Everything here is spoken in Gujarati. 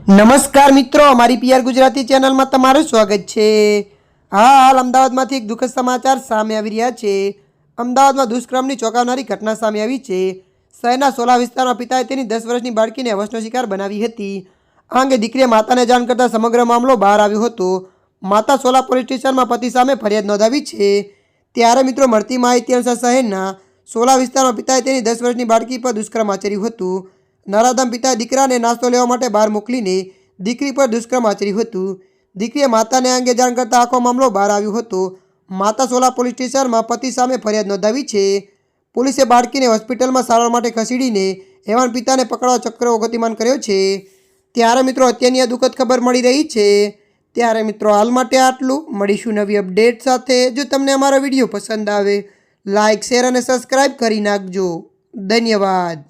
નમસ્કાર મિત્રો, અમારી પીઆર ગુજરાતી ચેનલમાં તમારું સ્વાગત છે। હાલ અમદાવાદમાંથી એક દુઃખદ સમાચાર સામે આવી રહ્યા છે। અમદાવાદમાં દુષ્કર્મની ચોંકાવનારી ઘટના સામે આવી છે। શહેરના સોલા વિસ્તારમાં પિતાએ તેની 10 વર્ષની બાળકીને વશનો શિકાર બનાવી હતી। આ અંગે દીકરીએ માતાને જાણ કરતાં સમગ્ર મામલો બહાર આવ્યો હતો। માતા સોલા પોલીસ સ્ટેશનમાં પતિ સામે ફરિયાદ નોંધાવી છે। ત્યારે મિત્રો, મળતી માહિતી અનુસાર શહેરના સોલા વિસ્તારમાં પિતાએ તેની 10 વર્ષની બાળકી પર દુષ્કર્મ આચર્યું હતું। નરાધમ પિતાએ દીકરાને નાસ્તો લેવા માટે બહાર મોકલીને દીકરી પર દુષ્કર્મ આચર્યું હતું। દીકરીએ માતાને આ અંગે જાણ કરતાં આખો મામલો બહાર આવ્યો હતો। માતા સોલા પોલીસ સ્ટેશનમાં પતિ સામે ફરિયાદ નોંધાવી છે। પોલીસે બાળકીને હોસ્પિટલમાં સારવાર માટે ખસેડીને હેવાન પિતાને પકડવા ચક્રો ગતિમાન કર્યો છે। ત્યારે મિત્રો, અત્યારની આ દુઃખદ ખબર મળી રહી છે। ત્યારે મિત્રો, હાલ માટે આટલું। મળીશું નવી અપડેટ સાથે। જો તમને અમારો વિડીયો પસંદ આવે, લાઇક, શેર અને સબસ્ક્રાઈબ કરી નાખજો। ધન્યવાદ।